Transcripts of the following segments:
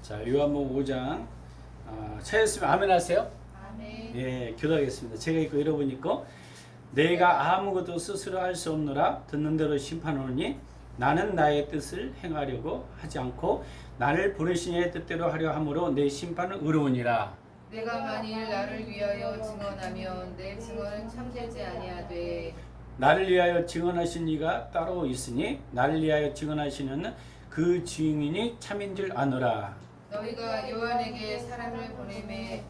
자, 요한복음 5장 찾았으면 아멘 하세요. 아멘. 예, 기도하겠습니다. 제가 이거 읽어보니까 내가 아무것도 스스로 할 수 없노라 듣는 대로 심판하노니 나는 나의 뜻을 행하려고 하지 않고 나를 보내신 이의 뜻대로 하려 함으로 내 심판은 의로우니라. 내가 만일 나를 위하여 증언하면 내 증언은 참되지 아니하되 나를 위하여 증언하신 이가 따로 있으니 나를 위하여 증언하시는 그 증인이 참인 줄 아노라. 너희가 요한에게 사람을 보내매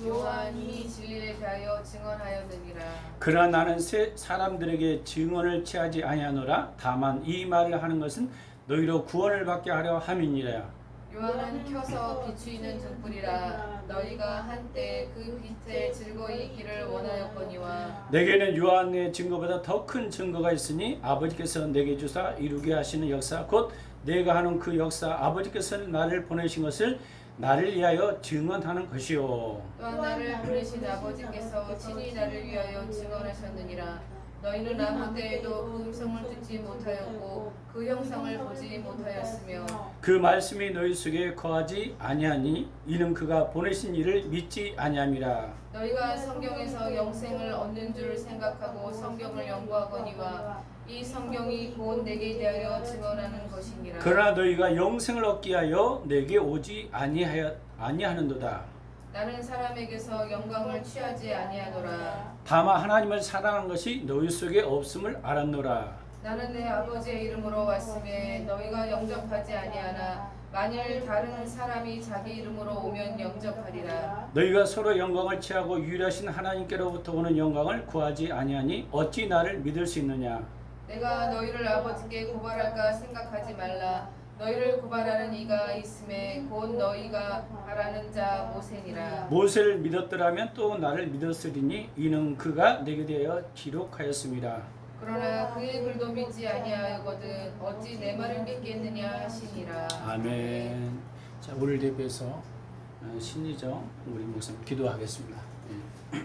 요한이 진리에 대하여 증언하였느니라. 그러나 나는 사람들에게 증언을 취하지 아니하노라. 다만 이 말을 하는 것은 너희로 구원을 받게 하려 함이니라. 요한은 켜서 비추이는 등불이라. 너희가 한때 그 빛에 즐거이 있기를 원하였거니와 내게는 요한의 증거보다 더 큰 증거가 있으니 아버지께서 내게 주사 이루게 하시는 역사 곧 내가 하는 그 역사 아버지께서 나를 보내신 것을 나를 위하여 증언하는 것이요. 또한 나를 보내신 아버지께서 친히 나를 위하여 증언하셨느니라. 너희는 아무 때에도 그 음성을 듣지 못하였고 그 형상을 보지 못하였으며 그 말씀이 너희 속에 거하지 아니하니 이는 그가 보내신 이를 믿지 아니함이라. 너희가 성경에서 영생을 얻는 줄 생각하고 성경을 연구하거니와 이 성경이 곧 내게 대하여 증언하는 것이니라. 그러나 너희가 영생을 얻기 하여 내게 오지 아니하는도다. 나는 사람에게서 영광을 취하지 아니하노라. 다만 하나님을 사랑하는 것이 너희 속에 없음을 알았노라. 나는 내 아버지의 이름으로 왔음에 너희가 영접하지 아니하나 만일 다른 사람이 자기 이름으로 오면 영접하리라. 너희가 서로 영광을 취하고 유일하신 하나님께로부터 오는 영광을 구하지 아니하니 어찌 나를 믿을 수 있느냐. 내가 너희를 아버지께 고발할까 생각하지 말라. 너희를 고발하는 이가 있음에 곧 너희가 바라는 자 모세니라. 모세를 믿었더라면 또 나를 믿었으리니 이는 그가 내게 대하여 기록하였습니다. 그러나 그의 글도 믿지 아니하거든 어찌 내 말을 믿겠느냐 하시니라. 아멘. 자, 오늘 대표해서 신의정 우리 목사님 기도하겠습니다. 예.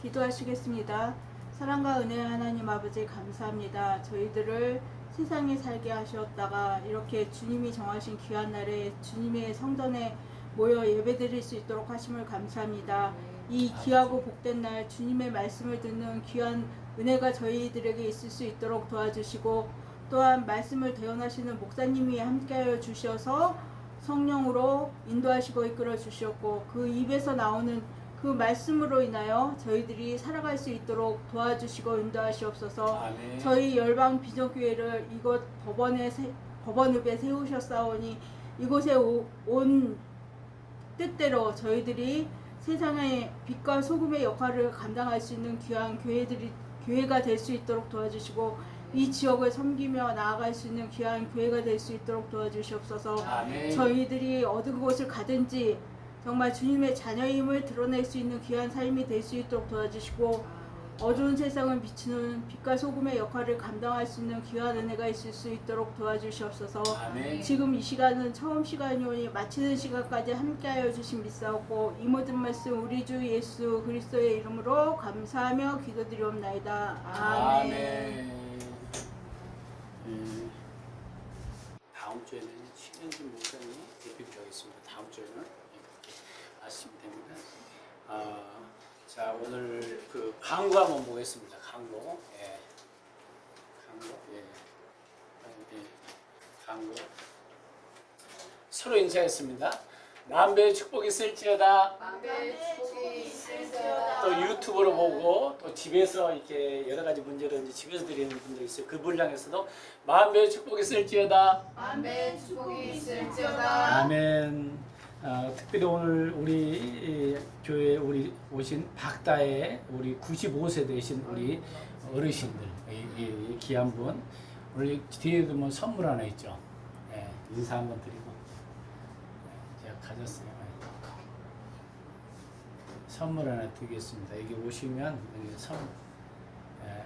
기도하시겠습니다. 사랑과 은혜의 하나님 아버지 감사합니다. 저희들을 세상에 살게 하셨다가 이렇게 주님이 정하신 귀한 날에 주님의 성전에 모여 예배드릴 수 있도록 하심을 감사합니다. 이 귀하고 복된 날 주님의 말씀을 듣는 귀한 은혜가 저희들에게 있을 수 있도록 도와주시고 또한 말씀을 대언하시는 목사님이 함께하여 주셔서 성령으로 인도하시고 이끌어 주셨고 그 입에서 나오는 그 말씀으로 인하여 저희들이 살아갈 수 있도록 도와주시고 인도하시옵소서. 아멘. 저희 열방 비전교회를 이곳 법원읍에 세우셨사오니 이곳에 온 뜻대로 저희들이 세상의 빛과 소금의 역할을 감당할 수 있는 귀한 교회가 될 수 있도록 도와주시고 이 지역을 섬기며 나아갈 수 있는 귀한 교회가 될 수 있도록 도와주시옵소서. 아멘. 저희들이 어느 곳을 가든지 정말 주님의 자녀임을 드러낼 수 있는 귀한 삶이 될 수 있도록 도와주시고 어두운 세상을 비추는 빛과 소금의 역할을 감당할 수 있는 귀한 은혜가 있을 수 있도록 도와주시옵소서. 아멘. 지금 이 시간은 처음 시간이오니 마치는 시간까지 함께하여 주신 믿사옵고 이 모든 말씀 우리 주 예수 그리스도의 이름으로 감사하며 기도드리옵나이다. 아멘. 예. 다음 주에는 신현진 목사님이 대표하겠습니다. 다음 주에는 이렇게 하시면 됩니다. 자, 오늘 그 강구 한번 보겠습니다. 강구. 예. 강구. 예. 예. 강구. 서로 인사했습니다. 만배의 축복이 있을지어다. 만배의 축복이 있을지어다. 또 유튜브로 보고 또 집에서 이렇게 여러 가지 문제로 이제 집에서 드리는 분들 있어요. 그분을 향해서도 만배의 축복이 있을지어다. 만배의 축복이 있을지어다. 아멘. 특별히 오늘 우리 교회 우리 오신 박다의 우리 95세 되신 우리 어르신들 이 귀한 분 오늘 뒤에도 뭐 선물 하나 있죠. 예, 인사 한번 드리고 제가 가졌어요. 선물 하나 드리겠습니다. 여기 오시면 여기 예.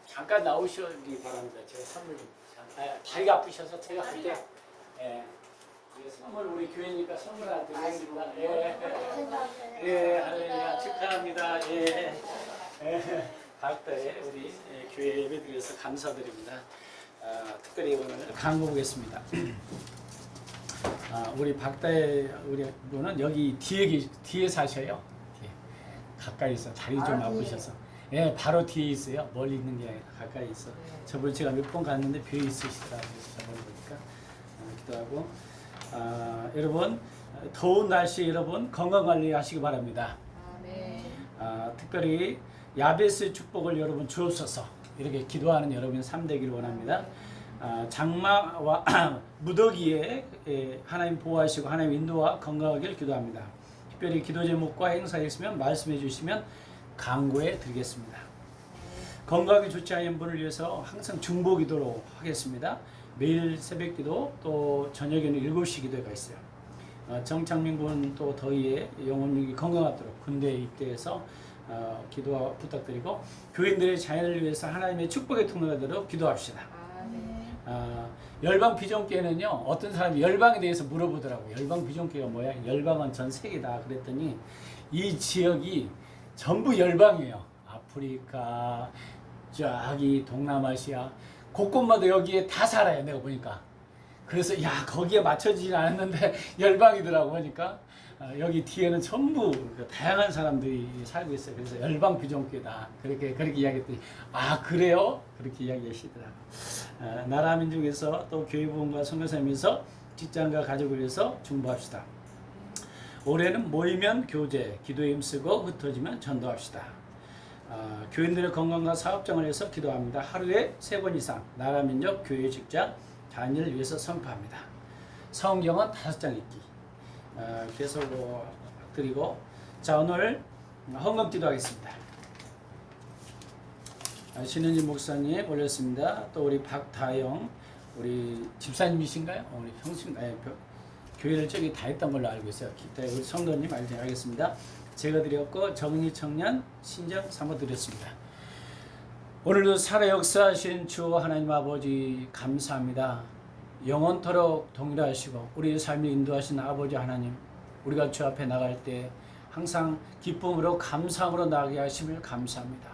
잠깐 나오시기 바랍니다. 제가 선물 좀 다리가 아프셔서 제가 그때 예. 선물 우리 교회니까 선물 하나 드리겠습니다. 예. 예, 할렐루야 축하합니다. 예, 박다에 우리 교회 예배드려서 감사드립니다. 특별히 오늘 강구 보겠습니다. 우리 박다에 우리 분은 여기 뒤에 사셔요. 뒤에. 가까이서 자리 좀 바꾸셔서. 예, 바로 뒤에 있어요. 멀리 있는 게 아니라 가까이 있어. 저번 제가 몇 번 갔는데 비어 있으시더라고요. 그래서 저번에 보니까 기도하고. 여러분 더운 날씨 여러분 건강 관리하시기 바랍니다. 아멘. 특별히 야베스 축복을 여러분 주옵소서 이렇게 기도하는 여러분 삶 되기를 원합니다. 장마와 무더기에 하나님 보호하시고 하나님 인도와 건강하기를 기도합니다. 특별히 기도 제목과 행사가 있으면 말씀해 주시면 강구해 드리겠습니다. 건강이 좋지 않은 분을 위해서 항상 중보 기도로 하겠습니다. 매일 새벽 기도 또 저녁에는 7시 기도가 있어요. 정창민 군 또 더위에 영혼력이 건강하도록 군대에 입대해서 기도 부탁드리고 교인들의 자연을 위해서 하나님의 축복의 통로가 되도록 기도합시다. 열방 비전교회는요 어떤 사람이 열방에 대해서 물어보더라고요. 열방 비전교회가 뭐야? 열방은 전 세계다 그랬더니 이 지역이 전부 열방이에요. 아프리카 저기 동남아시아 곳곳마다 여기에 다 살아요. 내가 보니까 그래서 야 거기에 맞춰지진 않았는데 열방이더라고 보니까 여기 뒤에는 전부 다양한 사람들이 살고 있어요. 그래서 열방 비전교회다 그렇게 이야기했더니 그래요? 그렇게 이야기하시더라고. 나라 민족에서 또 교회 부흥과 선교사님에서 직장과 가족을 위해서 중보합시다. 올해는 모이면 교제, 기도에 힘쓰고 흩어지면 전도합시다. 교인들의 건강과 사업장을 위해서 기도합니다. 하루에 3번 이상 나라 민족 교회 직장 자녀를 위해서 선포합니다. 성경은 5장 읽기 계속 드리고 자 오늘 헌금 기도하겠습니다. 신은지 목사님 올렸습니다. 또 우리 박다영 우리 집사님이신가요? 우리 형수님 교회를 저기 다 했던 걸로 알고 있어요. 우리 성도님 알겠습니다. 제가 드렸고 정리 청년 신정 사모 드렸습니다. 오늘도 살아 역사하신 주 하나님 아버지 감사합니다. 영원토록 동일하시고 우리의 삶을 인도하신 아버지 하나님 우리가 주 앞에 나갈 때 항상 기쁨으로 감사함으로 나가게 하심을 감사합니다.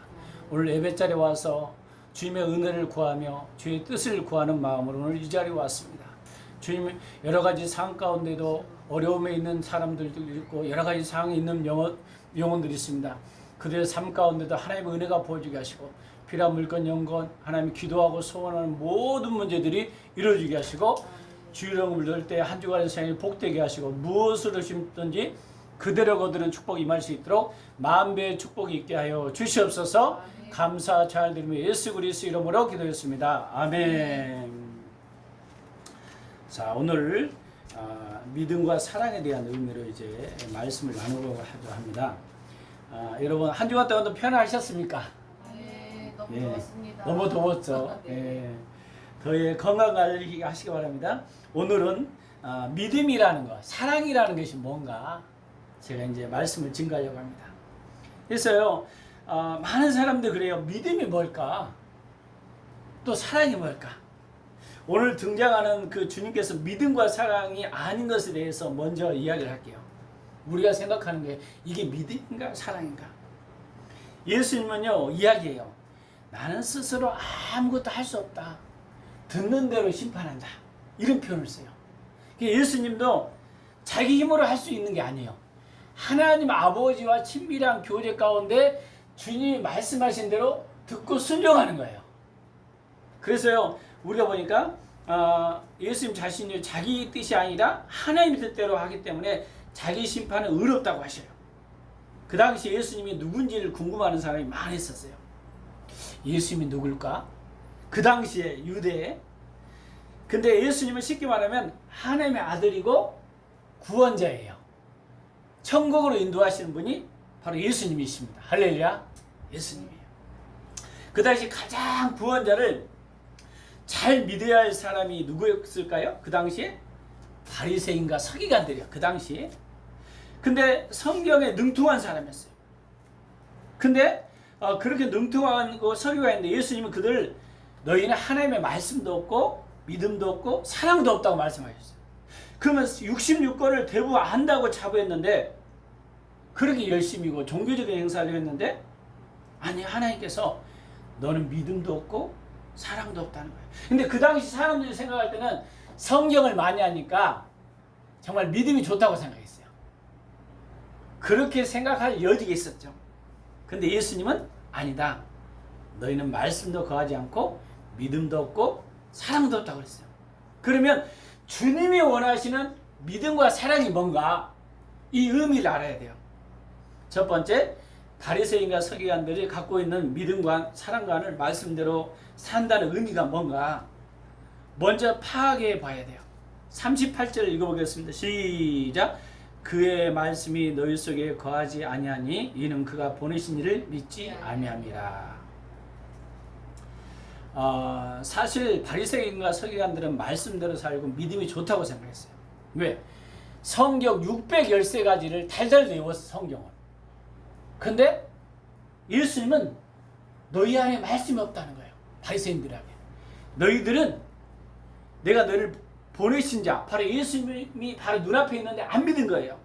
오늘 예배자리에 와서 주님의 은혜를 구하며 주의 뜻을 구하는 마음으로 오늘 이 자리에 왔습니다. 주님 여러 가지 상황 가운데도 어려움에 있는 사람들도 있고 여러 가지 상황에 있는 영혼들이 있습니다. 그들의 삶 가운데도 하나님의 은혜가 보여주게 하시고 필요한 물건, 영건 하나님 기도하고 소원하는 모든 문제들이 이루어지게 하시고 주일을 넣을 때 한 주간의 생활이 복되게 하시고 무엇을 심든지 그대로 거두는 축복이 임할 수 있도록 만배의 축복이 있게 하여 주시옵소서. 아멘. 감사 잘 드리며 예수 그리스도 이름으로 기도했습니다. 아멘. 자 오늘 믿음과 사랑에 대한 의미로 이제 말씀을 나누려고 합니다. 여러분 한 주간 동안도 편안하셨습니까? 너무 더웠습니다. 너무 더웠죠. 네. 더위에 건강 관리 하시기 바랍니다. 오늘은 믿음이라는 것, 사랑이라는 것이 뭔가 제가 이제 말씀을 증가하려고 합니다. 그래서요, 많은 사람들 그래요. 믿음이 뭘까? 또 사랑이 뭘까? 오늘 등장하는 그 주님께서 믿음과 사랑이 아닌 것에 대해서 먼저 이야기를 할게요. 우리가 생각하는 게 이게 믿음인가 사랑인가? 예수님은요, 이야기해요. 나는 스스로 아무것도 할 수 없다. 듣는 대로 심판한다. 이런 표현을 써요. 예수님도 자기 힘으로 할 수 있는 게 아니에요. 하나님 아버지와 친밀한 교제 가운데 주님이 말씀하신 대로 듣고 순종하는 거예요. 그래서요, 우리가 보니까 예수님 자신이 자기 뜻이 아니라 하나님의 뜻대로 하기 때문에 자기 심판은 의롭다고 하셔요. 그 당시 예수님이 누군지를 궁금해하는 사람이 많이 있었어요. 예수님이 누굴까? 그 당시에 유대에. 근데 예수님은 쉽게 말하면 하나님의 아들이고 구원자예요. 천국으로 인도하시는 분이 바로 예수님이십니다. 할렐루야. 예수님이에요. 그 당시 가장 구원자를 잘 믿어야 할 사람이 누구였을까요? 그 당시에 바리새인과 서기관들이요. 그 당시에. 근데 성경에 능통한 사람이었어요. 근데 그렇게 능통한 서기관인데 예수님은 그들 너희는 하나님의 말씀도 없고 믿음도 없고 사랑도 없다고 말씀하셨어요. 그러면 66권을 대부분 안다고 자부했는데 그렇게 열심히고 종교적인 행사를 했는데 아니 하나님께서 너는 믿음도 없고 사랑도 없다는 거예요. 근데 그 당시 사람들이 생각할 때는 성경을 많이 하니까 정말 믿음이 좋다고 생각했어요. 그렇게 생각할 여지가 있었죠. 근데 예수님은 아니다. 너희는 말씀도 거하지 않고 믿음도 없고 사랑도 없다고 그랬어요. 그러면 주님이 원하시는 믿음과 사랑이 뭔가 이 의미를 알아야 돼요. 첫 번째, 바리새인과 서기관들이 갖고 있는 믿음과 사랑과를 말씀대로 산다는 의미가 뭔가 먼저 파악해 봐야 돼요. 38절 읽어보겠습니다. 시작. 그의 말씀이 너희 속에 거하지 아니하니 이는 그가 보내신 이를 믿지 아니함이라. 사실 바리새인과 서기관들은 말씀대로 살고 믿음이 좋다고 생각했어요. 왜? 성경 613가지를 달달 외웠어, 성경을. 근데 예수님은 너희 안에 말씀이 없다는 거예요. 바리새인들에게. 너희들은 내가 너희를 보내신 자, 바로 예수님이 바로 눈앞에 있는데 안 믿은 거예요.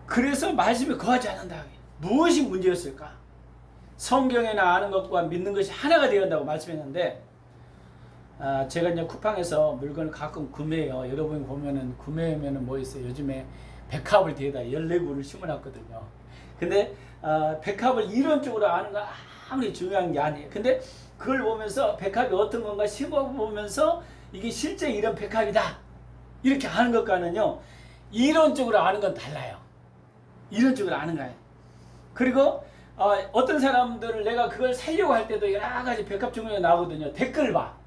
그래서 말씀이 거하지 않는다. 무엇이 문제였을까? 성경에나 아는 것과 믿는 것이 하나가 되어야 한다고 말씀했는데 제가 이제 쿠팡에서 물건을 가끔 구매해요. 여러분이 보면은 구매하면은 뭐 있어요? 요즘에 백합을 뒤에다 14구를 심어놨거든요. 근데 백합을 이론적으로 아는 건 아무리 중요한 게 아니에요. 근데 그걸 보면서 백합이 어떤 건가 심어보면서 이게 실제 이런 백합이다 이렇게 아는 것과는요 이론적으로 아는 건 달라요. 이론적으로 아는 거예요. 그리고 어떤 사람들을 내가 그걸 살려고 할 때도 여러 가지 백합 종류가 나오거든요. 댓글을 봐.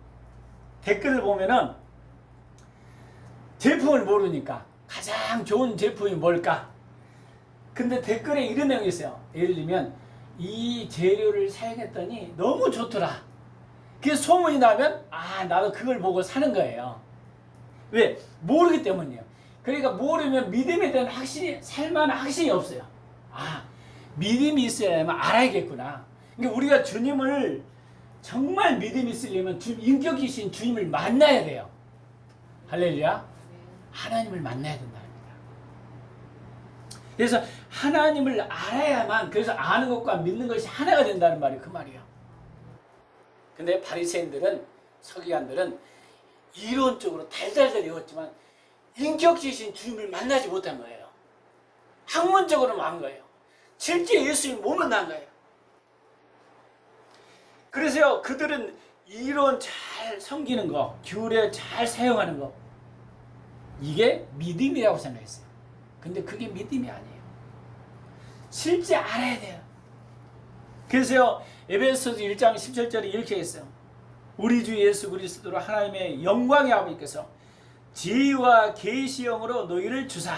댓글을 보면은 제품을 모르니까 가장 좋은 제품이 뭘까? 근데 댓글에 이런 내용이 있어요. 예를 들면 이 재료를 사용했더니 너무 좋더라. 그게 소문이 나면 나도 그걸 보고 사는 거예요. 왜? 모르기 때문이에요. 그러니까 모르면 믿음에 대한 확신이 살만한 확신이 없어요. 믿음이 있어야만 알아야겠구나. 그러니까 우리가 주님을 정말 믿음이 있으려면 인격이신 주님을 만나야 돼요. 할렐루야. 하나님을 만나야 된다는 겁니다. 그래서 하나님을 알아야만, 그래서 아는 것과 믿는 것이 하나가 된다는 말이 그 말이에요. 근데 바리새인들은, 서기관들은 이론적으로 달달달 외웠지만 인격이신 주님을 만나지 못한 거예요. 학문적으로만 한 거예요. 실제 예수님 못 만난 거예요. 그래서요, 그들은 이론 잘 섬기는 거, 규례 잘 사용하는 거, 이게 믿음이라고 생각했어요. 근데 그게 믿음이 아니에요. 실제 알아야 돼요. 그래서요, 에베소서 1장 17절에 이렇게 했어요. 우리 주 예수 그리스도로 하나님의 영광의 아버지께서 지혜와 계시형으로 너희를 주사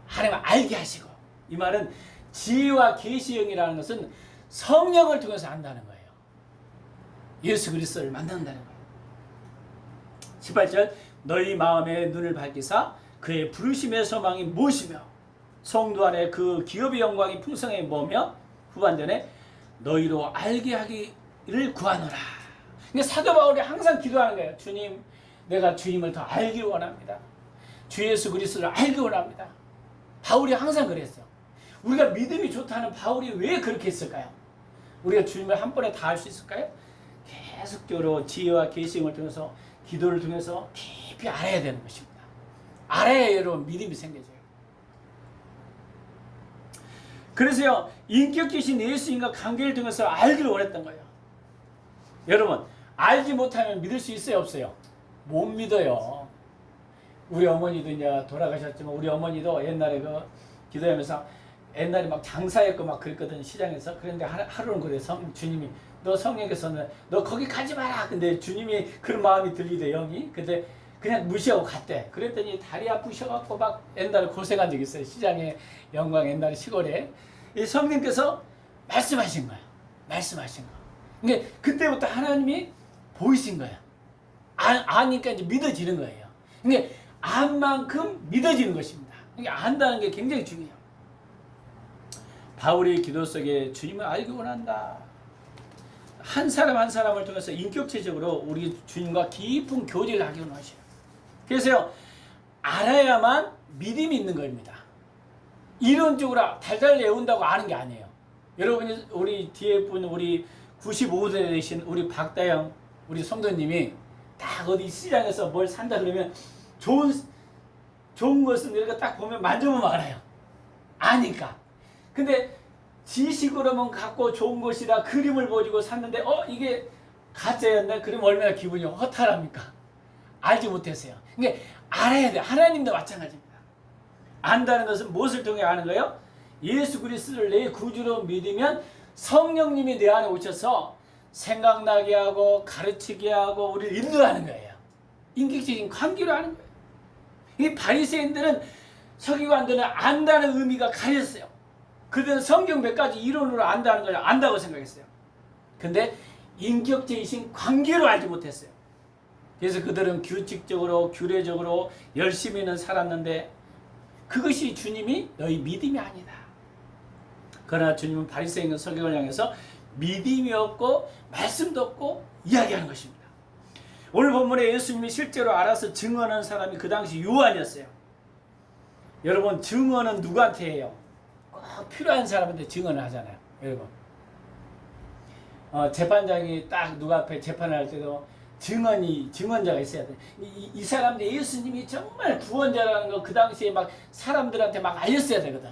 하나님 알게 하시고, 이 말은 지혜와 계시형이라는 것은 성령을 통해서 안다는 거예요. 예수 그리스도를 만난다는 거예요. 18절 너희 마음의 눈을 밝히사 그의 부르심의 소망이 무엇이며 성도 안에 그 기업의 영광이 풍성해 뭐며 후반전에 너희로 알게 하기를 구하노라. 그러니까 사도 바울이 항상 기도하는 거예요. 주님, 내가 주님을 더 알기를 원합니다. 주 예수 그리스도를 알기 원합니다. 바울이 항상 그랬어요. 우리가 믿음이 좋다는 바울이 왜 그렇게 했을까요? 우리가 주님을 한 번에 다 알 수 있을까요? 계속적으로 지혜와 계시형을 통해서 기도를 통해서 깊이 알아야 되는 것입니다. 알아야 여러분 믿음이 생겨져요. 그래서요, 인격이신 예수님과 관계를 통해서 알기를 원했던 거예요. 여러분, 알지 못하면 믿을 수 있어요, 없어요? 못 믿어요. 우리 어머니도 이제 돌아가셨지만 우리 어머니도 옛날에 기도하면서 옛날에 막 장사했고 막 그랬거든, 시장에서. 그런데 하루는 그래, 주님이 너 성령께서는 너 거기 가지 마라. 근데 주님이 그런 마음이 들리대, 영이. 근데 그냥 무시하고 갔대. 그랬더니 다리 아프셔갖고 막 옛날에 고생한 적이 있어요. 시장에 영광 옛날에 시골에. 이 성령께서 말씀하신 거야. 말씀하신 거. 그러니까 그때부터 하나님이 보이신 거야. 아니까 이제 믿어지는 거예요. 그러니까 안 만큼 믿어지는 것입니다. 그러니까 안다는 게 굉장히 중요해요. 바울의 기도 속에 주님을 알기 원한다. 한 사람 한 사람을 통해서 인격체적으로 우리 주님과 깊은 교제를 하기 원하셔요. 그래서요, 알아야만 믿음이 있는 겁니다. 이론적으로 달달 외운다고 아는 게 아니에요. 여러분이 우리 뒤에 분 우리 95세 되신 우리 박다영 우리 성도님이 딱 어디 시장에서 뭘 산다 그러면 좋은 것은 이렇게 딱 보면 만져보면 알아요. 아니까. 근데 지식으로만 갖고 좋은 것이라 그림을 보여주고 샀는데 이게 가짜였네. 그러면 얼마나 기분이 허탈합니까? 알지 못했어요. 그러니까 알아야 돼. 하나님도 마찬가지입니다. 안다는 것은 무엇을 통해 아는 거예요? 예수 그리스도를 내 구주로 믿으면 성령님이 내 안에 오셔서 생각나게 하고 가르치게 하고 우리를 인도하는 거예요. 인격적인 관계로 하는 거예요. 이 바리새인들은 서기관들은 안다는 의미가 가렸어요. 그들은 성경 몇 가지 이론으로 안다는 걸 안다고 생각했어요. 근데 인격적이신 관계로 알지 못했어요. 그래서 그들은 규칙적으로 규례적으로 열심히는 살았는데 그것이 주님이 너희 믿음이 아니다. 그러나 주님은 바리새인과 서기관을 향해서 믿음이 없고 말씀도 없고 이야기하는 것입니다. 오늘 본문에 예수님이 실제로 알아서 증언하는 사람이 그 당시 요한이었어요. 여러분 증언은 누구한테 해요? 꼭 필요한 사람한테 증언을 하잖아요. 여러분 재판장이 딱 누구 앞에 재판을 할 때도 증언자가 있어야 돼. 이 사람들 예수님이 정말 구원자라는 거 그 당시에 막 사람들한테 막 알렸어야 되거든.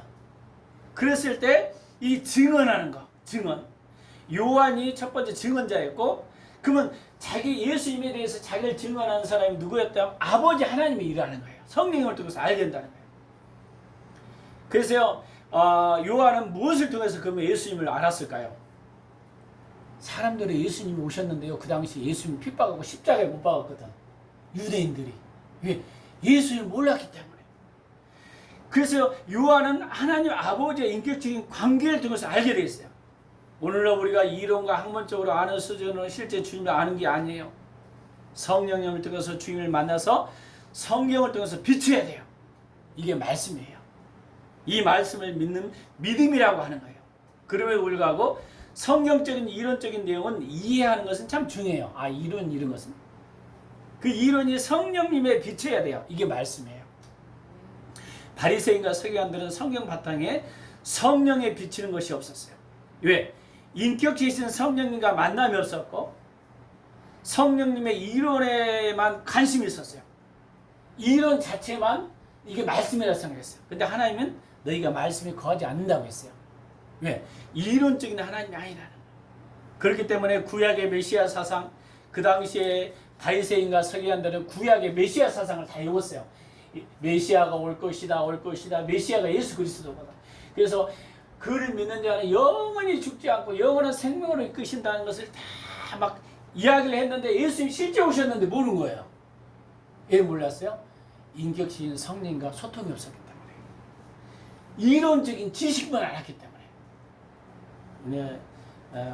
그랬을 때 이 증언하는 거, 증언. 요한이 첫 번째 증언자였고, 그러면 자기 예수님에 대해서 자기를 증언하는 사람이 누구였다면 아버지 하나님이 일하는 거예요. 성령을 통해서 알게 된다는 거예요. 그래서 요한은 무엇을 통해서 그러면 예수님을 알았을까요? 사람들이 예수님이 오셨는데요. 그 당시 예수님 핍박하고 십자가에 못 박았거든. 유대인들이. 왜? 예수님을 몰랐기 때문에. 그래서 요한은 하나님 아버지의 인격적인 관계를 통해서 알게 되어 있어요. 오늘날 우리가 이론과 학문적으로 아는 수준으로 실제 주님을 아는 게 아니에요. 성령님을 통해서 주님을 만나서 성경을 통해서 비춰야 돼요. 이게 말씀이에요. 이 말씀을 믿는 믿음이라고 하는 거예요. 그럼에도 불구하고 성경적인 이론적인 내용은 이해하는 것은 참 중요해요. 이런 것은. 그 이론이 성령님에 비춰야 돼요. 이게 말씀이에요. 바리새인과 서기관들은 성경 바탕에 성령에 비치는 것이 없었어요. 왜? 인격체이신 성령님과 만남이 없었고 성령님의 이론에만 관심이 있었어요. 이론 자체만 이게 말씀이라고 생각했어요. 근데 하나님은 너희가 말씀에 거하지 않는다고 했어요. 왜? 이론적인 하나님이 아니라는 거예요. 그렇기 때문에 구약의 메시아 사상, 그 당시에 바리새인과 서기관들은 구약의 메시아 사상을 다 읽었어요. 메시아가 올 것이다, 올 것이다. 메시아가 예수 그리스도거든. 그래서 그를 믿는 자는 영원히 죽지 않고 영원한 생명으로 이끄신다는 것을 다 막 이야기를 했는데 예수님이 실제 오셨는데 모르는 거예요. 왜 몰랐어요? 인격적인 성령과 소통이 없었기 때문에. 이론적인 지식만 알았기 때문에.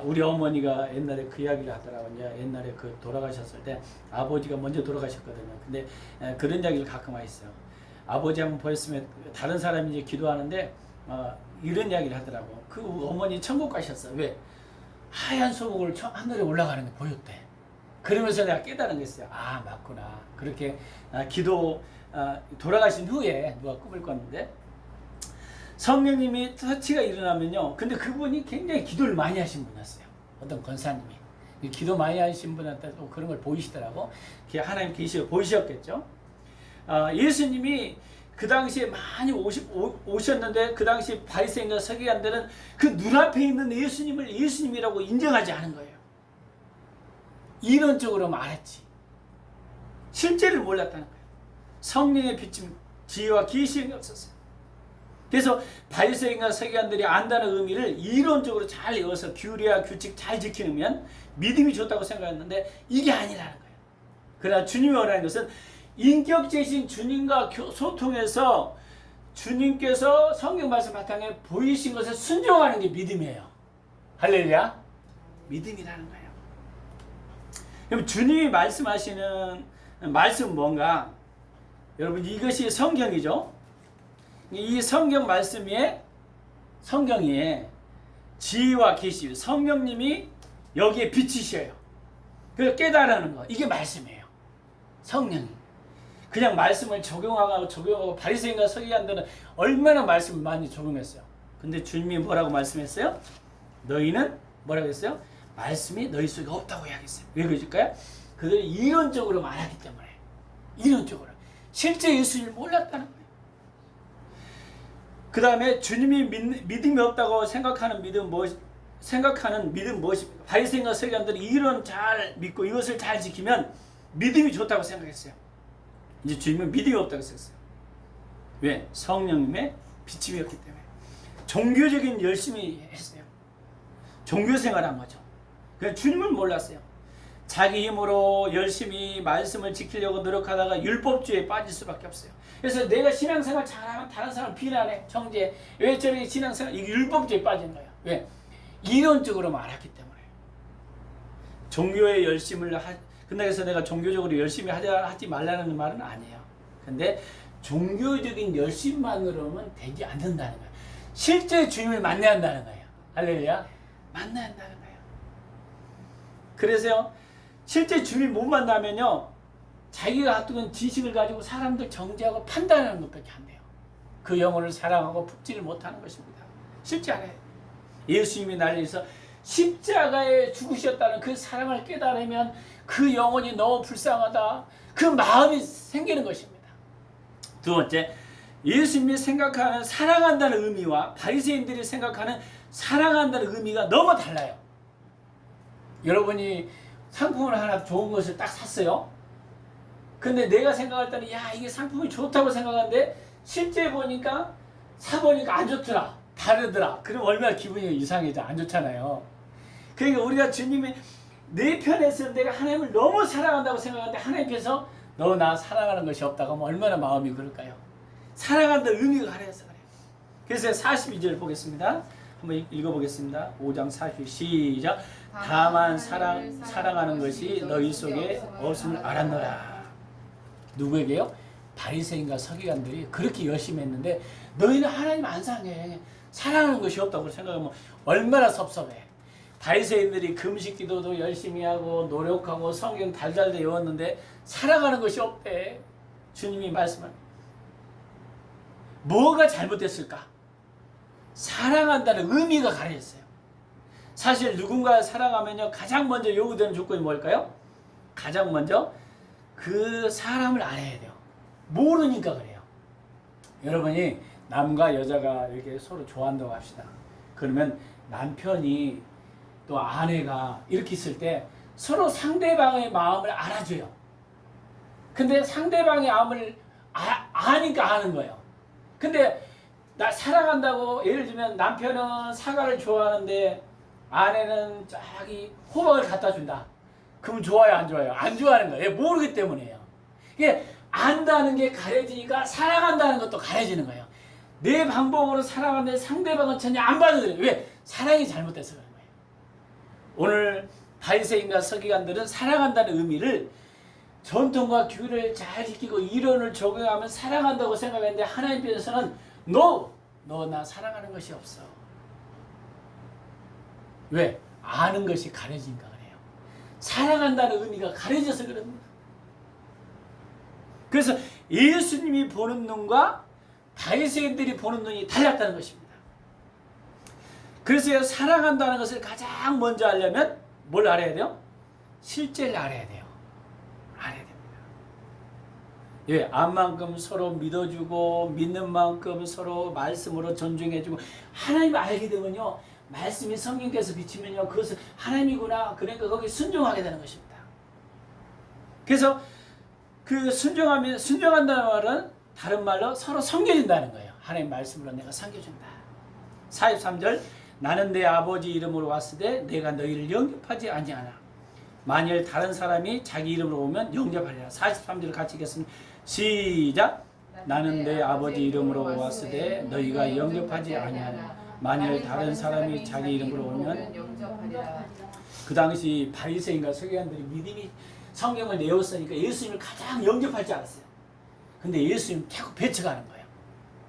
우리 어머니가 옛날에 그 이야기를 하더라고요. 옛날에 그 돌아가셨을 때 아버지가 먼저 돌아가셨거든요. 근데 그런 이야기를 가끔 했어요. 아버지 한번 보였으면 다른 사람이 이제 기도하는데 이런 이야기를 하더라고. 그 어머니 천국 가셨어. 왜? 하얀 소복을 하늘에 올라가는 게 보였대. 그러면서 내가 깨달은 게 있어요. 맞구나. 그렇게 돌아가신 후에 누가 꿈을 꿨는데 성령님이 터치가 일어나면요. 근데 그분이 굉장히 기도를 많이 하신 분이었어요. 어떤 권사님이. 기도 많이 하신 분한테 또 그런 걸 보이시더라고. 하나님 계시고 보이셨겠죠. 예수님이 그 당시에 많이 오셨는데 그 당시 바리새인과 서기관들은 그 눈앞에 있는 예수님을 예수님이라고 인정하지 않은 거예요. 이론적으로만 알았지. 실제를 몰랐다는 거예요. 성령의 비침, 지혜와 계시가 없었어요. 그래서 바리새인과 서기관들이 안다는 의미를 이론적으로 잘 외워서 규례와 규칙 잘 지키면 믿음이 좋다고 생각했는데 이게 아니라는 거예요. 그러나 주님이 원하는 것은 인격체이신 주님과 소통해서 주님께서 성경 말씀 바탕에 보이신 것에 순종하는 게 믿음이에요. 할렐루야. 믿음이라는 거예요. 그럼 주님이 말씀하시는 말씀은 뭔가? 여러분 이것이 성경이죠. 이 성경 말씀에 성경에 지혜와 계시, 성령님이 여기에 비치셔요. 그래서 깨달으는 거, 이게 말씀이에요. 성령이. 그냥 말씀을 적용하고 바리새인과 서기관들은 얼마나 말씀을 많이 적용했어요. 근데 주님이 뭐라고 말씀했어요? 너희는 뭐라고 했어요? 말씀이 너희 속에 없다고 이야기했어요. 왜 그러실까요? 그들이 이론적으로 말하기 때문에. 이론적으로. 실제 예수님을 몰랐다는 거예요. 그 다음에 주님이 믿음이 없다고 생각하는 믿음 무엇입니까? 바리새인과 서기관들이 이론 잘 믿고 이것을 잘 지키면 믿음이 좋다고 생각했어요. 이제 주님은 믿음이 없다고 생각했어요. 왜? 성령님의 비침이었기 때문에. 종교적인 열심히 했어요. 종교생활한 거죠. 그냥 주님을 몰랐어요. 자기 힘으로 열심히 말씀을 지키려고 노력하다가 율법주의에 빠질 수밖에 없어요. 그래서 내가 신앙생활 잘하면 다른 사람 비난해, 정죄해. 왜 저렇게 신앙생활, 이게 율법주의에 빠진 거예요. 왜? 이론적으로 말하기 때문에. 종교에 열심을 그래서 내가 종교적으로 열심히 하지 말라는 말은 아니에요. 근데 종교적인 열심만으로는 되지 않는다는 거예요. 실제 주님을 만나야 한다는 거예요. 할렐루야. 만나야 한다는 거예요. 그래서 실제 주님 못 만나면요, 자기가 갖고 있는 지식을 가지고 사람들 정죄하고 판단하는 것밖에 안 돼요. 그 영혼을 사랑하고 품지를 못하는 것입니다. 실제 안 해요. 예수님이 나를 위해서 십자가에 죽으셨다는 그 사랑을 깨달으면 그 영혼이 너무 불쌍하다, 그 마음이 생기는 것입니다. 두 번째, 예수님이 생각하는 사랑한다는 의미와 바리새인들이 생각하는 사랑한다는 의미가 너무 달라요. 여러분이 상품을 하나 좋은 것을 딱 샀어요. 근데 내가 생각할 때는 야, 이게 상품이 좋다고 생각하는데 실제 보니까 사보니까 안 좋더라, 다르더라. 그럼 얼마나 기분이 이상해져, 안 좋잖아요. 그러니까 우리가 주님이 내 편에서 내가 하나님을 너무 사랑한다고 생각하는데 하나님께서 너 나 사랑하는 것이 없다고 하면 얼마나 마음이 그럴까요? 사랑한다는 의미가 가려서 그래요. 그래서 42절 보겠습니다. 한번 읽어보겠습니다. 5장 42 시작. 다만 사랑하는 것이 너희 속에 없음을 알았노라. 누구에게요? 바리새인과 서기관들이 그렇게 열심히 했는데 너희는 하나님 안 사랑해, 사랑하는 것이 없다고 생각하면 얼마나 섭섭해. 바리새인들이 금식 기도도 열심히 하고 노력하고 성경 달달 외웠는데 사랑하는 것이 없대. 주님이 말씀합니다. 뭐가 잘못됐을까? 사랑한다는 의미가 가려졌어요. 사실 누군가를 사랑하면요, 가장 먼저 요구되는 조건이 뭘까요? 가장 먼저 그 사람을 알아야 돼요. 모르니까 그래요. 여러분이 남과 여자가 이렇게 서로 좋아한다고 합시다. 그러면 남편이 또 아내가 이렇게 있을 때 서로 상대방의 마음을 알아줘요. 근데 상대방의 마음을 아니까 아는 거예요. 근데 나 사랑한다고, 예를 들면 남편은 사과를 좋아하는데 아내는 저기 호박을 갖다 준다. 그럼 좋아요, 안 좋아요? 안 좋아하는 거예요. 모르기 때문이에요. 이게 안다는 게 가려지니까 사랑한다는 것도 가려지는 거예요. 내 방법으로 사랑하는데 상대방은 전혀 안 받아들여요. 왜? 사랑이 잘못돼서 그런 거예요. 오늘 바리새인과 서기관들은 사랑한다는 의미를 전통과 규율을 잘 지키고 이론을 적용하면 사랑한다고 생각했는데 하나님께서는 너 나 사랑하는 것이 없어. 왜? 아는 것이 가려지니까 그래요. 사랑한다는 의미가 가려져서 그럽니다. 그래서 예수님이 보는 눈과 바리새인들이 보는 눈이 달랐다는 것입니다. 그래서 사랑한다는 것을 가장 먼저 알려면 뭘 알아야 돼요? 실제를 알아야 돼요. 알아야 됩니다. 예, 암만큼 서로 믿어주고 믿는 만큼 서로 말씀으로 존중해주고 하나님을 알게 되면요, 말씀이 성령께서 비치면요, 그것은 하나님이구나. 그러니까 거기 순종하게 되는 것입니다. 그래서 그 순종한다는 말은 다른 말로 서로 섬겨준다는 거예요. 하나님 말씀으로 내가 섬겨준다. 43절 나는 내 아버지 이름으로 왔으되 내가 너희를 영접하지 아니하나. 만일 다른 사람이 자기 이름으로 오면 영접하리라. 43절 같이 읽겠습니다. 시작. 나는 내 아버지 이름으로 왔으되 너희가 영접하지 아니하나. 만일 다른 사람이 자기 이름으로 오면 영접하리라. 그 당시 바리새인과 서기관들이 믿음이 성경을 내었으니까 예수님을 가장 영접할 줄 알았어요. 근데 예수님 자꾸 배척하는 거예요.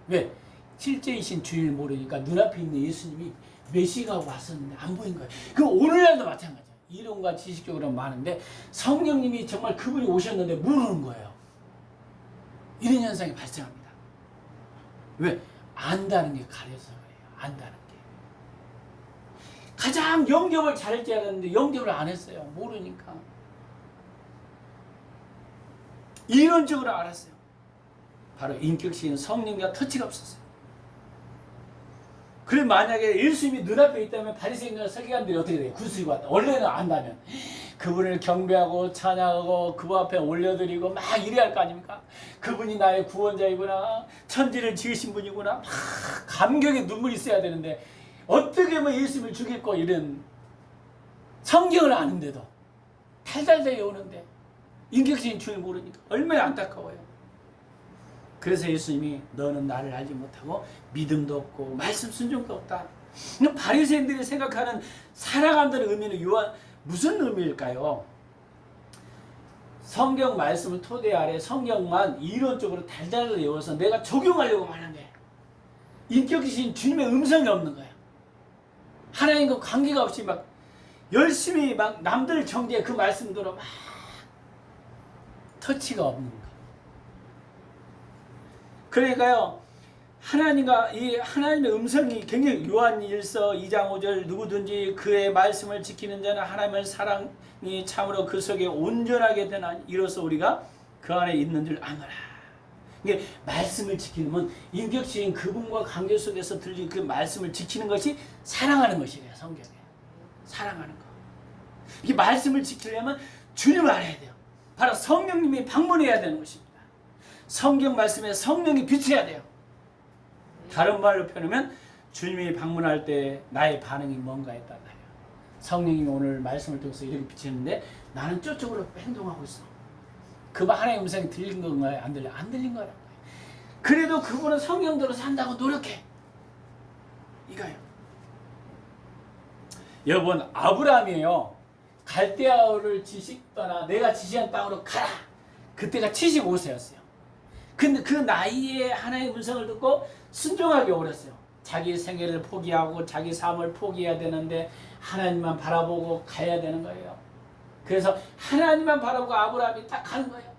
왜? 실제이신 주인을 모르니까 눈앞에 있는 예수님이 메시아가 왔었는데 안 보인 거예요. 그 오늘날도 마찬가지예요. 이론과 지식적으로 많은데 성령님이 정말 그분이 오셨는데 모르는 거예요. 이런 현상이 발생합니다. 왜? 안다는 게 가려서 그래요. 안다는 게. 가장 영접을 잘할지 알았는데 영접을 안 했어요. 모르니까. 이론적으로 알았어요. 바로 인격적인 성령과 터치가 없었어요. 그래 만약에 예수님이 눈앞에 있다면 바리새인과 서기관들이 어떻게 돼요? 구슬고 왔다. 원래는 안다면 그분을 경배하고 찬양하고 그분 앞에 올려드리고 막 이래야 할 거 아닙니까? 그분이 나의 구원자이구나, 천지를 지으신 분이구나, 막 감격의 눈물이 있어야 되는데 어떻게 하면 예수님을 죽였고 이런 성경을 아는데도 달달달 오는데 인격적인 주를 모르니까 얼마나 안타까워요. 그래서 예수님이 너는 나를 알지 못하고 믿음도 없고 말씀 순종도 없다. 바리새인들이 생각하는 사랑한다는 의미는 무슨 의미일까요? 성경 말씀을 토대 아래 성경만 이론적으로 달달하게 외워서 내가 적용하려고 하는데 인격이신 주님의 음성이 없는 거예요. 하나님과 관계가 없이 막 열심히 막 남들 정죄 그 말씀대로 막 터치가 없는 거. 그러니까요, 하나님과 이 하나님의 음성이 굉장히 요한일서 2장 5절 누구든지 그의 말씀을 지키는 자는 하나님의 사랑이 참으로 그 속에 온전하게 되나니 이로써 우리가 그 안에 있는 줄 아노라. 이게 말씀을 지키면 인격적인 그분과 관계 속에서 들린 그 말씀을 지키는 것이 사랑하는 것이래요. 성경에. 사랑하는 거. 이 말씀을 지키려면 주님을 알아야 돼요. 바로 성령님이 방문해야 되는 것입니다. 성경 말씀에 성령이 비춰야 돼요. 다른 말로 표현하면 주님이 방문할 때 나의 반응이 뭔가 했단 말이에요. 성령님이 오늘 말씀을 통해서 이렇게 비치는데 나는 저쪽으로 행동하고 있어. 그 하나님의 음성이 들린 건가요? 안 들린 거라고. 그래도 그분은 성경대로 산다고 노력해. 이거예요. 여러분, 아브라함이에요. 갈대아우를 지시거나 내가 지시한 땅으로 가라. 그때가 75세였어요. 근데 그 나이에 하나님의 음성을 듣고 순종하기 어렸어요. 자기 생애를 포기하고 자기 삶을 포기해야 되는데 하나님만 바라보고 가야 되는 거예요. 그래서 하나님만 바라보고 아브라함이 딱 가는 거예요.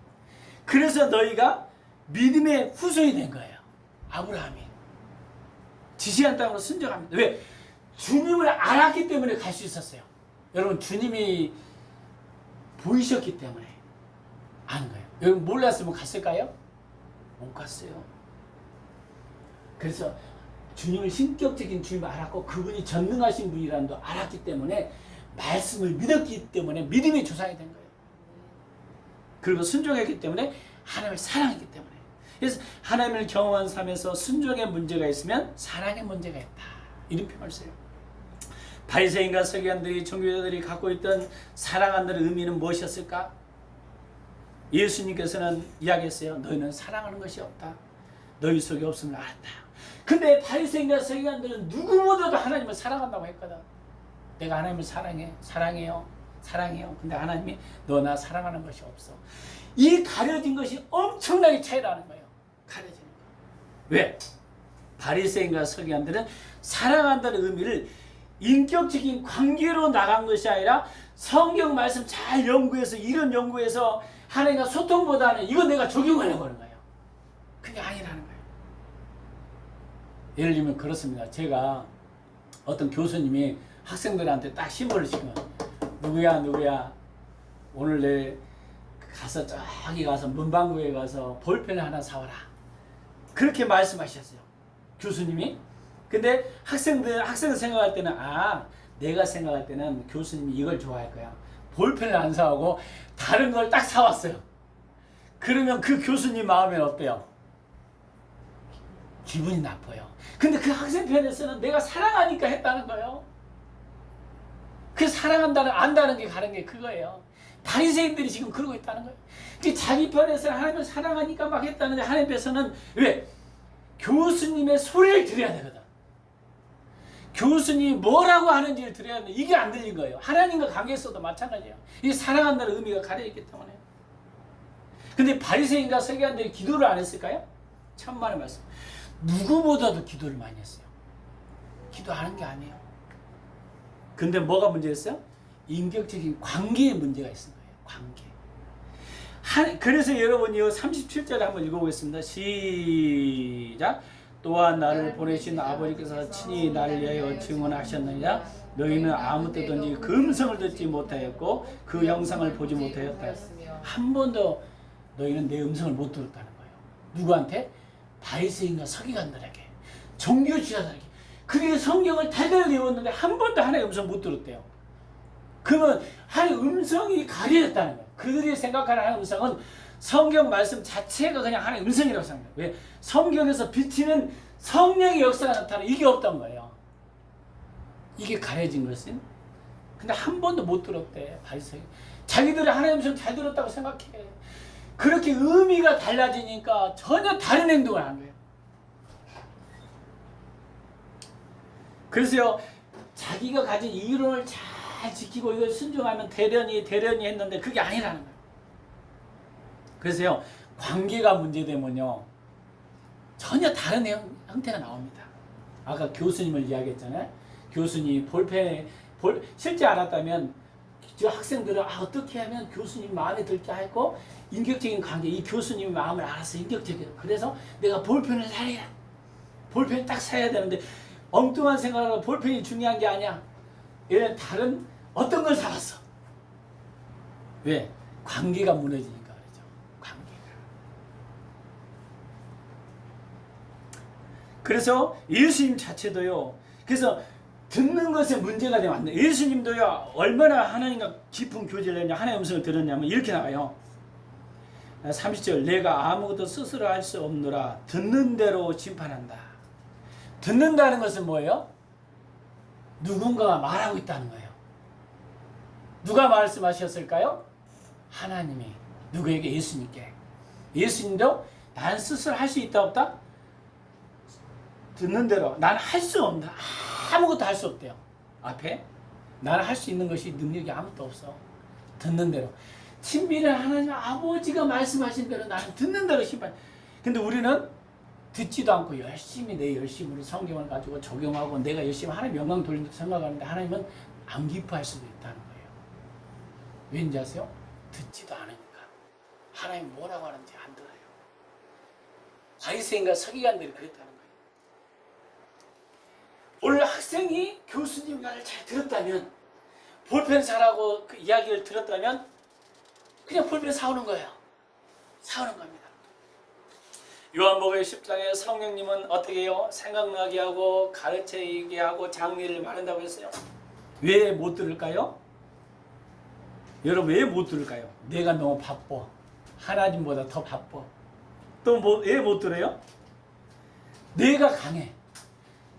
그래서 너희가 믿음의 후손이 된 거예요. 아브라함이. 지시한 땅으로 순종합니다. 왜? 주님을 알았기 때문에 갈 수 있었어요. 여러분, 주님이 보이셨기 때문에 아는 거예요. 여러분 몰랐으면 갔을까요? 못 갔어요. 그래서 주님을 신격적인 주님을 알았고 그분이 전능하신 분이라는 걸 알았기 때문에 말씀을 믿었기 때문에 믿음의 조상이 된 거예요. 그리고 순종했기 때문에 하나님을 사랑했기 때문에. 그래서 하나님을 경험한 삶에서 순종의 문제가 있으면 사랑의 문제가 있다. 이런 표현을 써요. 바리새인과 서기관들이 종교자들이 갖고 있던 사랑한다는 의미는 무엇이었을까? 예수님께서는 이야기했어요. 너희는 사랑하는 것이 없다. 너희 속에 없음을 알았다. 근데 바리새인과 서기관들은 누구보다도 하나님을 사랑한다고 했거든. 내가 하나님을 사랑해요. 근데 하나님이 너 나 사랑하는 것이 없어. 이 가려진 것이 엄청나게 차이라는 거예요. 가려지는 거. 왜? 바리새인과 서기관들은 사랑한다는 의미를 인격적인 관계로 나간 것이 아니라 성경 말씀 잘 연구해서 이런 연구해서 하나님과 소통보다는 이거 내가 적용하려고 하는 거예요. 그게 아니라는 거예요. 예를 들면 그렇습니다. 제가 어떤 교수님이 학생들한테 딱 시험을 시키면 누구야 오늘 내 가서 저기 가서 문방구에 가서 볼펜을 하나 사와라. 그렇게 말씀하셨어요. 교수님이. 근데 학생들 생각할 때는 내가 생각할 때는 교수님이 이걸 좋아할 거야. 볼펜을 안 사오고 다른 걸 딱 사왔어요. 그러면 그 교수님 마음엔 어때요? 기분이 나빠요. 근데 그 학생 편에서는 내가 사랑하니까 했다는 거예요. 그 안다는 게 가는 게 그거예요. 바리새인들이 지금 그러고 있다는 거예요. 자기 편에서는 하나님을 사랑하니까 막 했다는데 하나님 편에서는 왜? 교수님의 소리를 들어야 되거든. 교수님이 뭐라고 하는지를 들어야 하는데 이게 안 들린 거예요. 하나님과 관계에서도 마찬가지예요. 이게 사랑한다는 의미가 가려있기 때문에. 근데 바리새인과 서기관들이 기도를 안 했을까요? 천만의 말씀. 누구보다도 기도를 많이 했어요. 기도하는 게 아니에요. 근데 뭐가 문제였어요? 인격적인 관계에 문제가 있은 거예요. 관계. 그래서 여러분이 37절에 한번 읽어보겠습니다. 시작. 또한 나를 보내신 아버지께서 친히 나를 위하여 증언하셨느냐. 너희는 아무 때든지 그 음성을 듣지 못하였고 그 영상을 보지 못하였다. 한 번도 너희는 내 음성을 못 들었다는 거예요. 누구한테? 바리새인과 서기관들에게, 종교지도자들에게. 그들이 성경을 달달 외웠는데 한 번도 하나의 음성 못 들었대요. 그러면 하나의 음성이 가려졌다는 거예요. 그들이 생각하는 하나의 음성은 성경 말씀 자체가 그냥 하나의 음성이라고 생각해요. 왜? 성경에서 비치는 성령의 역사가 나타나 이게 없던 거예요. 이게 가려진 것은. 근데 한 번도 못 들었대, 바리새인. 자기들이 하나의 음성 잘 들었다고 생각해. 그렇게 의미가 달라지니까 전혀 다른 행동을 하는 거예요. 그래서요, 자기가 가진 이론을 잘 지키고 이걸 순종하면 대련이 했는데 그게 아니라는 거예요. 그래서요, 관계가 문제되면요, 전혀 다른 형태가 나옵니다. 아까 교수님을 이야기했잖아요. 교수님 실제 알았다면 저 학생들은 어떻게 하면 교수님 마음에 들게 하고 인격적인 관계, 이 교수님의 마음을 알아서 인격적이에요. 그래서 내가 볼펜을 사야, 볼펜 딱 사야 되는데 엉뚱한 생각으로 볼펜이 중요한 게 아니야. 얘는 다른 어떤 걸 사왔어. 왜? 관계가 무너지니까 그러죠. 관계가. 그래서 예수님 자체도요. 그래서 듣는 것에 문제가 되면 안 돼. 예수님도요. 얼마나 하나님과 깊은 교제를 했냐, 하나님의 음성을 들었냐면 이렇게 나와요. 30절, 내가 아무것도 스스로 할 수 없노라. 듣는 대로 심판한다. 듣는다는 것은 뭐예요? 누군가가 말하고 있다는 거예요. 누가 말씀하셨을까요? 하나님이. 누구에게? 예수님께. 예수님도 난 스스로 할 수 있다 없다? 듣는 대로. 나는 할 수 없다. 아무것도 할 수 없대요. 앞에 나는 할 수 있는 것이 능력이 아무것도 없어. 듣는 대로. 친밀한 하나님 아버지가 말씀하신 대로 나는 듣는 대로 심판. 근데 우리는 듣지도 않고 열심히 내 열심으로 성경을 가지고 적용하고 내가 열심히 하나님 영광 돌린다고 생각하는데 하나님은 안 기뻐할 수도 있다는 거예요. 왠지 아세요? 듣지도 않으니까. 하나님 뭐라고 하는지 안 들어요. 바리새인과 서기관들이 그랬다는 거예요. 오늘 학생이 교수님 말을 잘 들었다면, 볼펜 사라고 그 이야기를 들었다면 그냥 볼펜 사오는 거예요. 사오는 겁니다. 요한복음 10장에 성령님은 어떻게 해요? 생각나게 하고 가르치게 하고 장미를 말한다고 했어요. 왜 못 들을까요? 여러분 왜 못 들을까요? 내가 너무 바빠. 하나님보다 더 바빠. 또 왜 못 들어요? 내가 강해.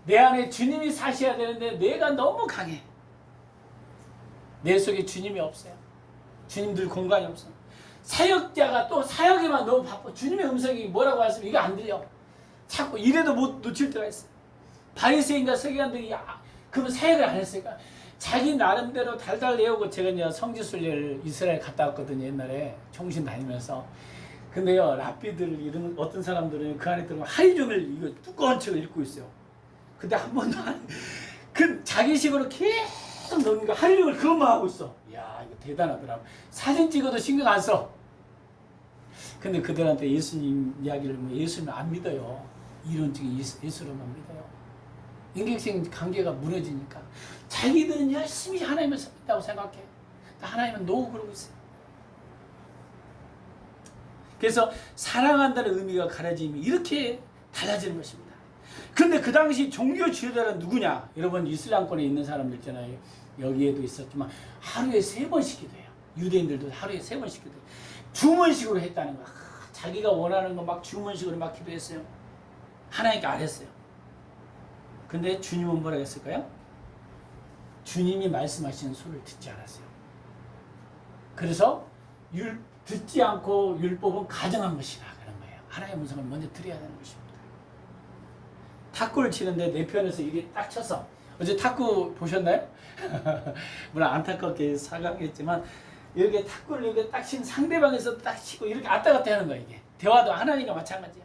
내 안에 주님이 사셔야 되는데 내가 너무 강해. 내 속에 주님이 없어요. 주님들 공간이 없어. 사역자가 또 사역에만 너무 바빠. 주님의 음성이 뭐라고 하시면 이거 안 들려. 자꾸 이래도 못 놓칠 때가 있어. 바리새인과 서기관들이 그러면 사역을 안 했으니까 자기 나름대로 달달 내오고. 제가 이제 성지순례를 이스라엘 갔다 왔거든요. 옛날에 총신 다니면서. 근데요, 랍비들 이런 어떤 사람들은 그 안에 들어가면 하루 종일 이거 두꺼운 책을 읽고 있어요. 근데 한 번도 그 자기식으로 계속 넣는 거 하루 종일 그것만 하고 있어. 이야, 이거 대단하더라고. 사진 찍어도 신경 안 써. 근데 그들한테 예수님 이야기를 하면 예수님 안 믿어요. 이론적인 예수로만 믿어요. 인격적인 관계가 무너지니까. 자기들은 열심히 하나님을 믿다고 생각해. 하나님은 노고 그러고 있어요. 그래서 사랑한다는 의미가 가려지면 이렇게 달라지는 것입니다. 근데 그 당시 종교 지도자는 누구냐? 여러분 이슬람권에 있는 사람들 있잖아요. 여기에도 있었지만 하루에 3번씩 기도해요. 유대인들도 하루에 3번씩 기도해요. 주문식으로 했다는 거야. 자기가 원하는 거 막 주문식으로 막 기도했어요. 하나님께 안 했어요. 근데 주님은 뭐라고 했을까요? 주님이 말씀하시는 소리를 듣지 않았어요. 그래서 듣지 않고 율법은 가정한 것이라 그런 거예요. 하나님의 음성을 먼저 드려야 되는 것입니다. 탁구를 치는데 내 편에서 이게 딱 쳐서, 어제 탁구 보셨나요? 물론 안타깝게 사강했지만 이렇게 탁구를 이렇게 딱 치는 상대방에서 딱 치고 이렇게 왔다 갔다 하는 거야. 이게 대화도 하나님과 마찬가지야.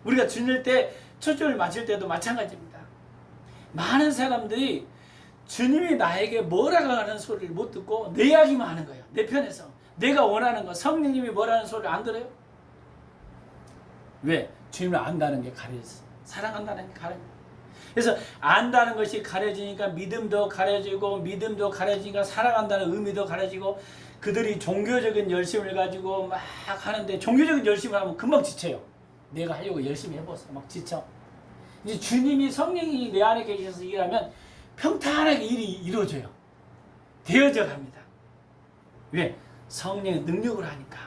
우리가 주일 때 초점을 맞출 때도 마찬가지입니다. 많은 사람들이 주님이 나에게 뭐라고 하는 소리를 못 듣고 내 이야기만 하는 거예요. 내 편에서 내가 원하는 거, 성령님이 뭐라는 소리를 안 들어요? 왜? 주님을 안다는 게 가려졌어. 사랑한다는 게 가려져. 그래서 안다는 것이 가려지니까 믿음도 가려지고, 믿음도 가려지니까 사랑한다는 의미도 가려지고, 그들이 종교적인 열심을 가지고 막 하는데, 종교적인 열심을 하면 금방 지쳐요. 내가 하려고 열심히 해보세요. 막 지쳐. 이제 주님이, 성령이 내 안에 계셔서 일하면 평탄하게 일이 이루어져요. 되어져 갑니다. 왜? 성령의 능력을 하니까.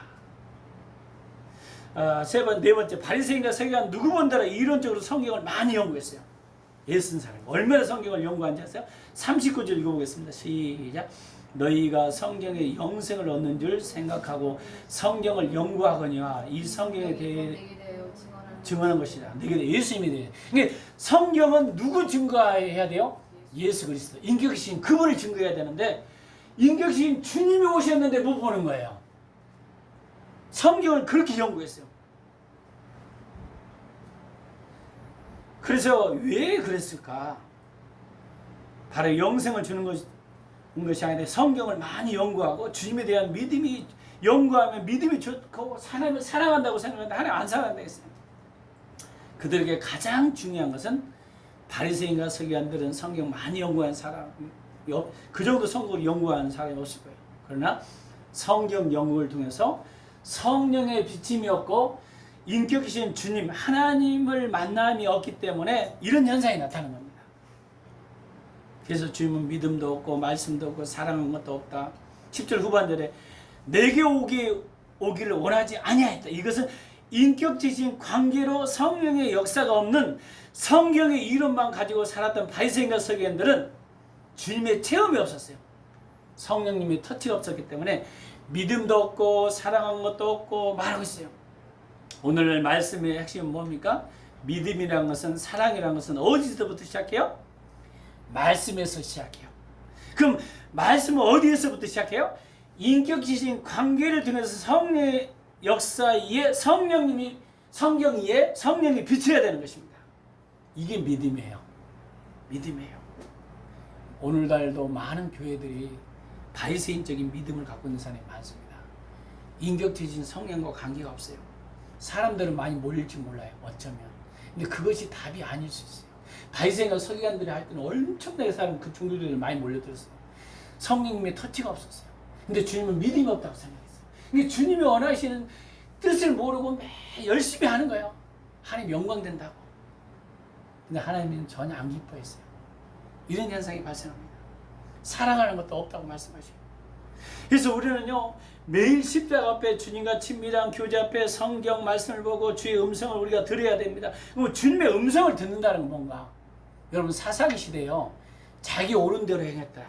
네 번째, 바리새인과 서기관 누구보다 이론적으로 성경을 많이 연구했어요. 애쓴 사람. 얼마나 성경을 연구한지 아세요? 39절 읽어보겠습니다. 시작. 너희가 성경의 영생을 얻는 줄 생각하고 성경을 연구하거니와 이 성경에 대해 증언한 것이다. 내게 대해 예수님에 대해. 그러니까 성경은 누구 증거해야 돼요? 예수 그리스도. 인격이신 그분을 증거해야 되는데, 인격이신 주님이 오셨는데 못 보는 거예요. 성경을 그렇게 연구했어요. 그래서 왜 그랬을까? 바로 영생을 주는 것이 아니라 성경을 많이 연구하고 주님에 대한 믿음이, 연구하면 믿음이 좋고 하나님을 사랑한다고 생각하는데 하나님 안 사랑한다고 했어요. 그들에게 가장 중요한 것은 바리새인과 서기관들은 성경 많이 연구한 사람, 그 정도 성경을 연구하는 사람이 없을 거예요. 그러나 성경 연구를 통해서 성령의 비침이 없고 인격이신 주님 하나님을 만남이 없기 때문에 이런 현상이 나타나는 겁니다. 그래서 주님은 믿음도 없고 말씀도 없고 사랑하는 것도 없다. 10절 후반절에 내게 오기를 원하지 아니하였다. 이것은 인격적인 관계로 성령의 역사가 없는 성경의 이론만 가지고 살았던 바리새인과 서기관들은 주님의 체험이 없었어요. 성령님의 터치가 없었기 때문에 믿음도 없고 사랑한 것도 없고 말하고 있어요. 오늘 말씀의 핵심은 뭡니까? 믿음이라는 것은, 사랑이라는 것은 어디서부터 시작해요? 말씀에서 시작해요. 그럼 말씀은 어디에서부터 시작해요? 인격지신 관계를 통해서 성령의 역사에 성령님이, 성경 위에 성령이 비춰야 되는 것입니다. 이게 믿음이에요. 믿음이에요. 오늘날도 많은 교회들이 바리새인적인 믿음을 갖고 있는 사람이 많습니다. 인격지신 성령과 관계가 없어요. 사람들은 많이 몰릴지 몰라요. 어쩌면. 근데 그것이 답이 아닐 수 있어요. 바리새인과 서기관들이 할 때는 엄청나게 사람, 그 종교들이 많이 몰려들었어요. 성령님의 터치가 없었어요. 근데 주님은 믿음이 없다고 생각했어요. 이게 주님이 원하시는 뜻을 모르고 매 열심히 하는 거예요. 하나님 영광된다고. 근데 하나님은 전혀 안 기뻐했어요. 이런 현상이 발생합니다. 사랑하는 것도 없다고 말씀하시고. 그래서 우리는요, 매일 십자가 앞에 주님과 친밀한 교제 앞에 성경 말씀을 보고 주의 음성을 우리가 들어야 됩니다. 그럼 주님의 음성을 듣는다는 건 뭔가? 여러분, 사사기 시대요, 자기 옳은 대로 행했다.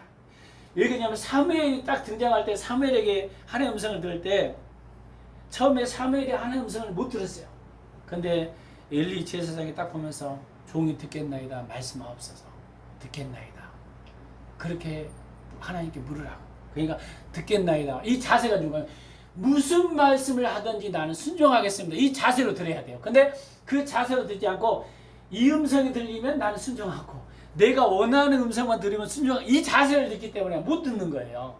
왜 그러냐면 사무엘이 딱 등장할 때, 사무엘에게 하나님의 음성을 들을 때 처음에 사무엘이 하나님의 음성을 못 들었어요. 근데 엘리 제사장이 딱 보면서 종이 듣겠나이다, 말씀하옵소서. 듣겠나이다. 그렇게 하나님께 물으라고. 그러니까 듣겠나이다. 이 자세가 중요해요. 무슨 말씀을 하든지 나는 순종하겠습니다. 이 자세로 들어야 돼요. 근데 그 자세로 듣지 않고 이 음성이 들리면 나는 순종하고, 내가 원하는 음성만 들으면 순종하고, 이 자세를 듣기 때문에 못 듣는 거예요.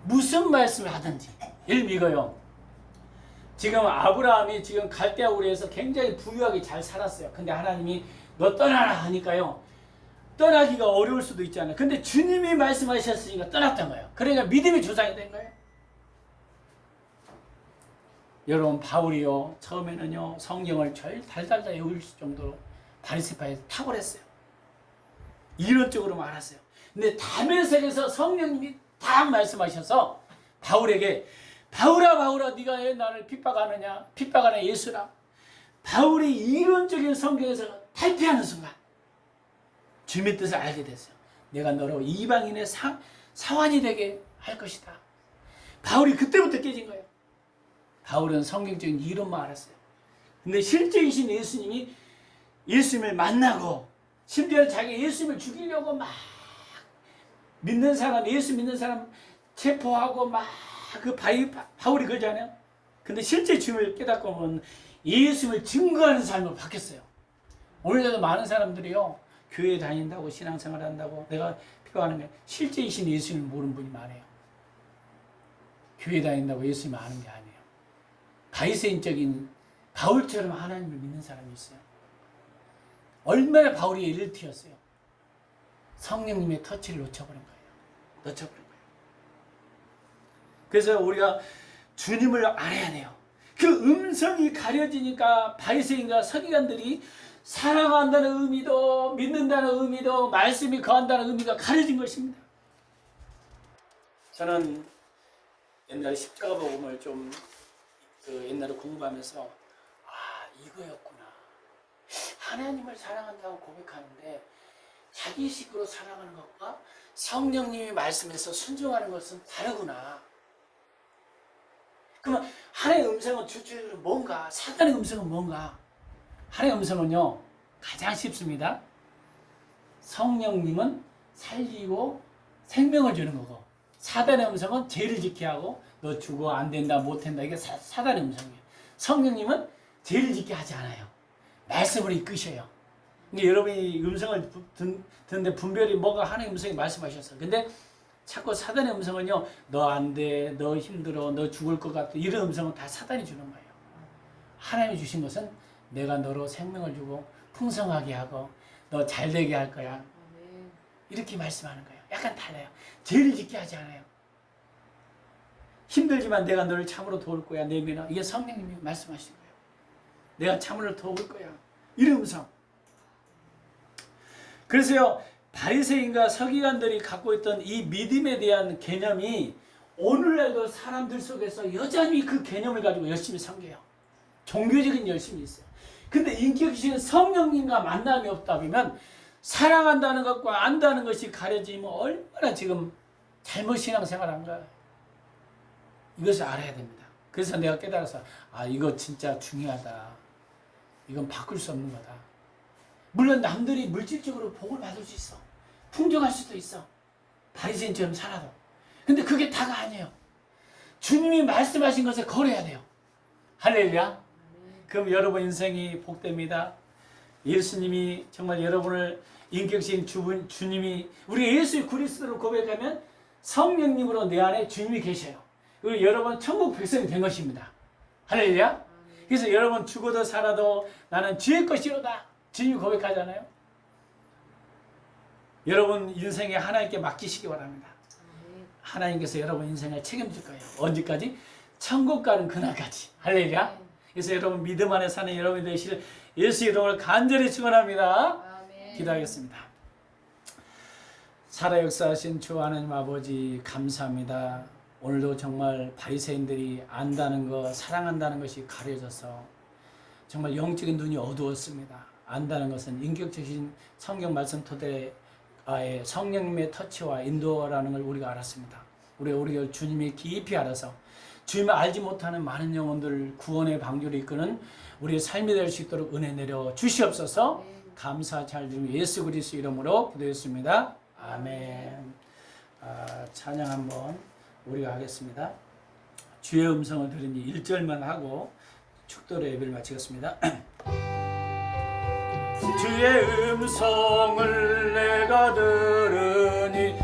무슨 말씀을 하든지. 예를 믿어요. 지금 아브라함이 지금 갈대아 우르에서 굉장히 부유하게 잘 살았어요. 근데 하나님이 너 떠나라 하니까요, 떠나기가 어려울 수도 있잖아요. 근데 주님이 말씀하셨으니까 떠났던 거예요. 그러니까 믿음이 조장이 된 거예요. 여러분, 바울이요, 처음에는요, 성경을 절 달달달 외울 정도로 바리새파에 탁월했어요. 이론적으로 말았어요. 근데 다메섹에서 성령님이 딱 말씀하셔서 바울에게, 바울아 바울아 네가 왜 나를 핍박하느냐, 핍박하는 예수라. 바울이 이론적인 성경에서 탈피하는 순간 주님의 뜻을 알게 됐어요. 내가 너로 이방인의 사환이 되게 할 것이다. 바울이 그때부터 깨진 거예요. 바울은 성경적인 이론만 알았어요. 근데 실제이신 예수님이, 예수님을 만나고 심지어 자기 예수님을 죽이려고 막 믿는 사람, 예수 믿는 사람 체포하고 막 그 바울이 그러잖아요. 근데 실제 주님을 깨닫고 보면 예수님을 증거하는 삶으로 바뀌었어요. 오늘도 많은 사람들이요, 교회 다닌다고 신앙생활 한다고 내가 필요하는 게 실제이신 예수님을 모르는 분이 많아요. 교회 다닌다고 예수님 아는 게 아니에요. 바리새인적인 바울처럼 하나님을 믿는 사람이 있어요. 얼마나 바울이 예를 튀었어요. 성령님의 터치를 놓쳐버린 거예요. 그래서 우리가 주님을 알아야 돼요. 그 음성이 가려지니까 바리새인과 서기관들이 사랑한다는 의미도 믿는다는 의미도 말씀이 거한다는 의미가 가려진 것입니다. 저는 옛날에 십자가 복음을 좀 옛날에 공부하면서 이거였구나. 하나님을 사랑한다고 고백하는데 자기 식으로 사랑하는 것과 성령님이 말씀에서 순종하는 것은 다르구나. 그러면 하나님의 음성은 주주로 뭔가? 사단의 음성은 뭔가? 하나님의 음성은요 가장 쉽습니다. 성령님은 살리고 생명을 주는 거고, 사단의 음성은 죄를 짓게 하고 너 죽어 안 된다 못 된다. 이게 사단의 음성이에요. 성령님은 죄를 짓게 하지 않아요. 말씀으로 이끄셔요. 근데 여러분이 음성을 듣는데 분별이 뭐가 하나님의 음성이 말씀하셨어요. 근데 자꾸 사단의 음성은요, 너 안 돼, 너 힘들어, 너 죽을 것 같아, 이런 음성은 다 사단이 주는 거예요. 하나님이 주신 것은 내가 너로 생명을 주고 풍성하게 하고 너 잘되게 할 거야. 이렇게 말씀하는 거예요. 약간 달라요. 죄를 짓게 하지 않아요. 힘들지만 내가 너를 참으로 도울 거야. 내면은 이게 성령님이 말씀하신 거예요. 내가 참으로 도울 거야. 이런 음성. 그래서요, 바리새인과 서기관들이 갖고 있던 이 믿음에 대한 개념이 오늘날도 사람들 속에서 여전히 그 개념을 가지고 열심히 섬겨요. 종교적인 열심이 있어요. 근데 인격적인 성령님과 만남이 없다 보면 사랑한다는 것과 안다는 것이 가려지면 얼마나 지금 잘못 신앙생활한 거야. 이것을 알아야 됩니다. 그래서 내가 깨달아서 이거 진짜 중요하다. 이건 바꿀 수 없는 거다. 물론 남들이 물질적으로 복을 받을 수 있어. 풍족할 수도 있어. 바리새인처럼 살아도. 근데 그게 다가 아니에요. 주님이 말씀하신 것을 걸어야 돼요. 할렐루야. 그럼 여러분 인생이 복됩니다. 예수님이 정말 여러분을 인격신 주님이 우리 예수 그리스도를 고백하면 성령님으로 내 안에 주님이 계셔요. 그리고 여러분 천국 백성이 된 것입니다. 할렐루야. 그래서 여러분 죽어도 살아도 나는 주의 것이로다. 주님이 고백하잖아요. 여러분 인생에 하나님께 맡기시기 바랍니다. 하나님께서 여러분 인생을 책임질 거예요. 언제까지? 천국 가는 그날까지. 할렐루야. 그래서 여러분 믿음 안에 사는 여러분이 되실 예수 이름을 간절히 축원합니다. 기도하겠습니다. 살아 역사하신 주 하나님 아버지 감사합니다. 오늘도 정말 바리새인들이 안다는 것, 사랑한다는 것이 가려져서 정말 영적인 눈이 어두웠습니다. 안다는 것은 인격적인 성경 말씀 토대의 성령님의 터치와 인도라는 걸 우리가 알았습니다. 우리가 주님이 깊이 알아서 주님을 알지 못하는 많은 영혼들 구원의 방주로 이끄는 우리의 삶이 될 수 있도록 은혜 내려 주시옵소서. 감사 잘 드리며 예수 그리스도 이름으로 기도했습니다. 아멘. 찬양 한번 우리가 하겠습니다. 주의 음성을 들으니 1절만 하고 축도로 예배를 마치겠습니다. 주의 음성을 내가 들으니